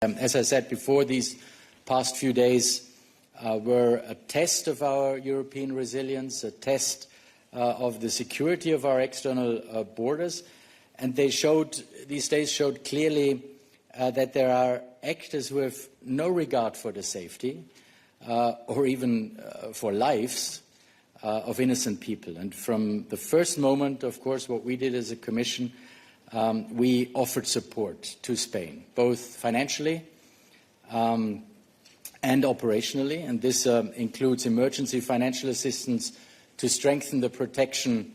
As I said before, these past few days were a test of our European resilience, a test of the security of our external borders, and these days showed clearly that there are actors who have no regard for the safety or even for lives of innocent people. And from the first moment, of course, what we did as a Commission, we offered support to Spain, both financially and operationally, and this includes emergency financial assistance to strengthen the protection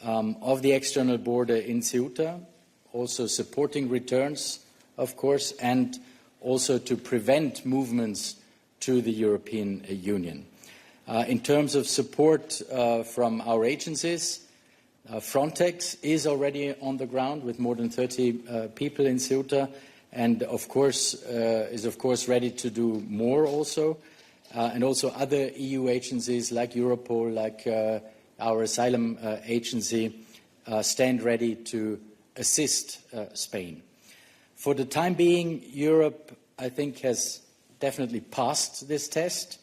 of the external border in Ceuta, also supporting returns, of course, and also to prevent movements to the European Union. In terms of support from our agencies, Frontex is already on the ground with more than 30 people in Ceuta, and is of course ready to do more also. And also other EU agencies like Europol, like our asylum agency, stand ready to assist Spain. For the time being, Europe, I think, has definitely passed this test.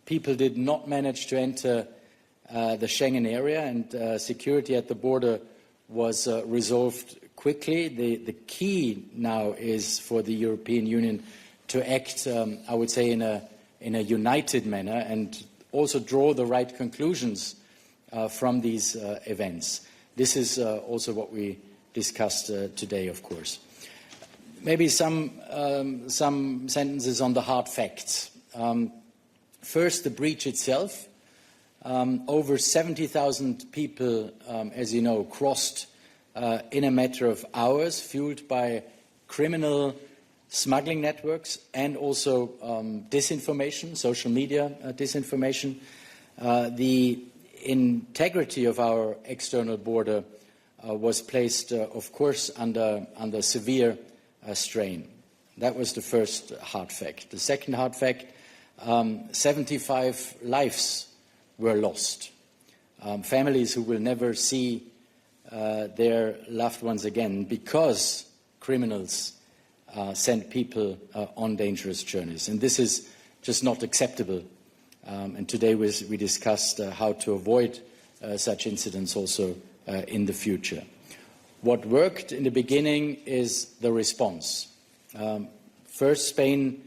People did not manage to enter the Schengen area, and security at the border was resolved quickly. The key now is for the European Union to act, I would say, in a united manner and also draw the right conclusions from these events. This is also what we discussed today, of course. Maybe some sentences on the hard facts. First, the breach itself. Over 70,000 people, as you know, crossed in a matter of hours, fueled by criminal smuggling networks and also disinformation, social media disinformation. The integrity of our external border was placed, of course, under severe strain. That was the first hard fact. The second hard fact, 75 lives were lost. Families who will never see their loved ones again because criminals send people on dangerous journeys. And this is just not acceptable. And today we discussed how to avoid such incidents also in the future. What worked in the beginning is the response. First, Spain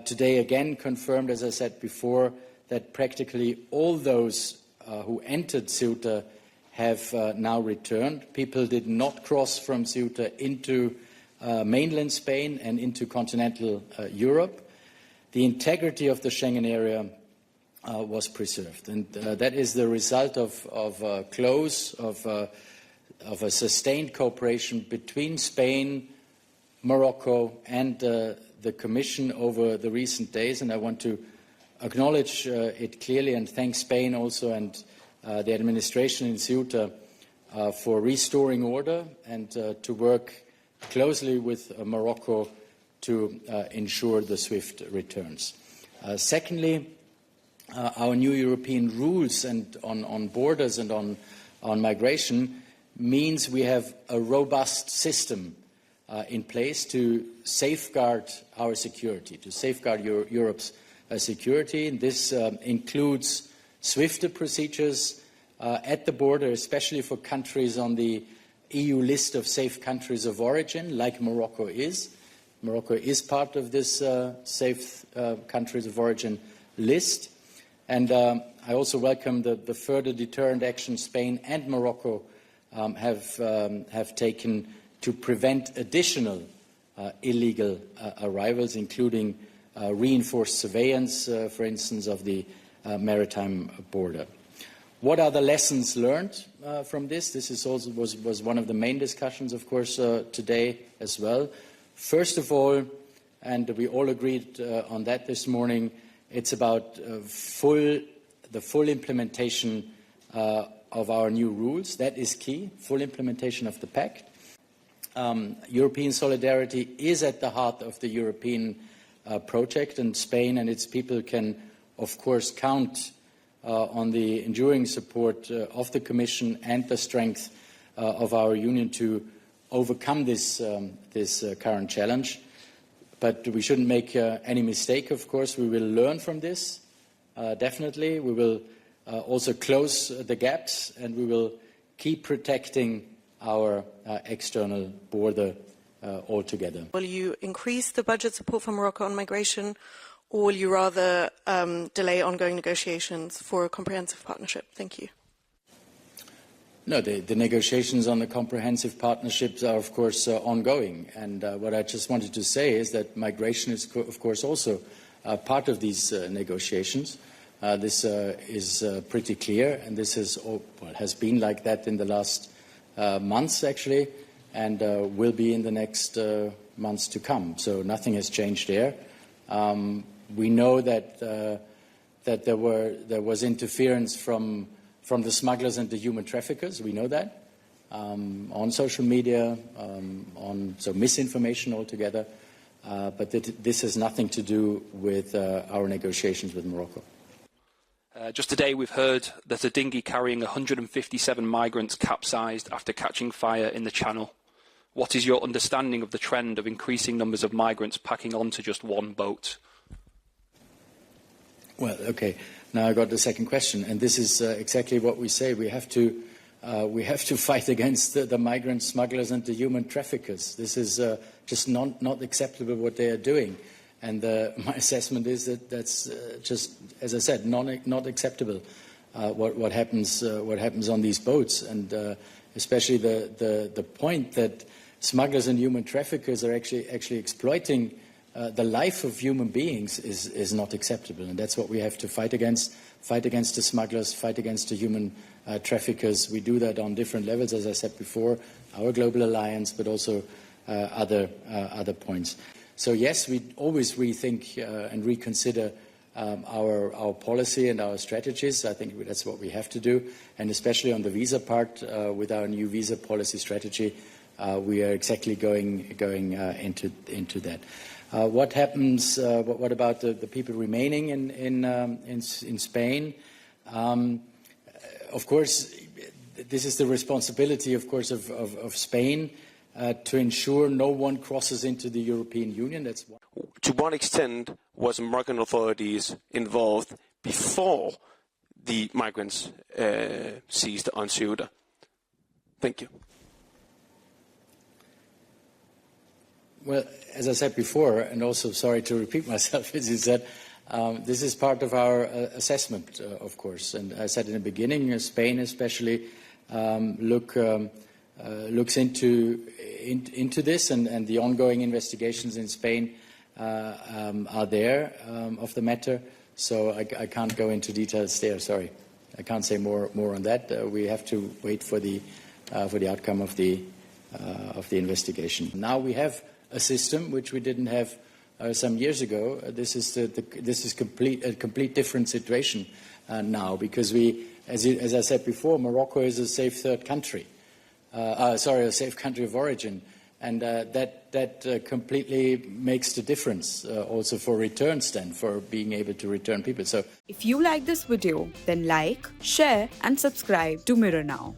today again confirmed, as I said before, that practically all those who entered Ceuta have now returned. People did not cross from Ceuta into mainland Spain and into continental Europe. The integrity of the Schengen area was preserved, and that is the result of a sustained cooperation between Spain, Morocco, and the Commission over the recent days, and I want to acknowledge it clearly and thank Spain also and the administration in Ceuta for restoring order and to work closely with Morocco to ensure the swift returns. Secondly, our new European rules and on borders and on migration means we have a robust system in place to safeguard our security, to safeguard Europe's security. And this includes swifter procedures at the border, especially for countries on the EU list of safe countries of origin, like Morocco is. Morocco is part of this safe countries of origin list. And I also welcome the further deterrent action Spain and Morocco have taken to prevent additional illegal arrivals, including reinforced surveillance, for instance, of the maritime border. What are the lessons learned from this? This is also was one of the main discussions, of course, today as well. First of all, and we all agreed on that this morning, it's about the full implementation of our new rules. That is key, full implementation of the pact. European solidarity is at the heart of the European project, and Spain and its people can, of course, count on the enduring support of the Commission and the strength of our Union to overcome this current challenge. But we shouldn't make any mistake, of course. We will learn from this, definitely. We will also close the gaps, and we will keep protecting our external border altogether. Will you increase the budget support for Morocco on migration, or will you rather delay ongoing negotiations for a comprehensive partnership? Thank you. No, the negotiations on the comprehensive partnerships are, of course, ongoing. And what I just wanted to say is that migration is, of course, also part of these negotiations. This is pretty clear, and this has been like that in the last months, actually, and will be in the next months to come. So nothing has changed there. We know that there was interference from the smugglers and the human traffickers. We know that on social media, so misinformation altogether. But this has nothing to do with our negotiations with Morocco. Just today we've heard that a dinghy carrying 157 migrants capsized after catching fire in the Channel. What is your understanding of the trend of increasing numbers of migrants packing onto just one boat? Well, okay. Now I got the second question, and this is exactly what we say. We have to fight against the migrant smugglers and the human traffickers. This is just not acceptable what they are doing, and my assessment is that that's just, as I said, not acceptable. What happens on these boats, and especially the point that smugglers and human traffickers are actually exploiting the life of human beings is not acceptable, and that's what we have to fight against. Fight against the smugglers, fight against the human traffickers. We do that on different levels, as I said before, our global alliance, but also other points. So yes, we always rethink and reconsider our policy and our strategies. I think that's what we have to do, and especially on the visa part, with our new visa policy strategy, we are exactly going into that. What happens? What about the people remaining in Spain? Of course, this is the responsibility, of course, of Spain to ensure no one crosses into the European Union. That's one. To what extent was Moroccan authorities involved before the migrants seized on Ceuta? Thank you. Well, as I said before, and also sorry to repeat myself, is that this is part of our assessment, of course. And I said in the beginning, Spain especially looks into this, and the ongoing investigations in Spain are there of the matter. So I can't go into details there. Sorry, I can't say more on that. We have to wait for the outcome of the investigation. Now we have a system which we didn't have some years ago. This is a complete different situation now, because as I said before, Morocco is a safe third country. A safe country of origin, and that completely makes the difference also for returns, then, for being able to return people. So, if you like this video, then like, share, and subscribe to Mirror Now.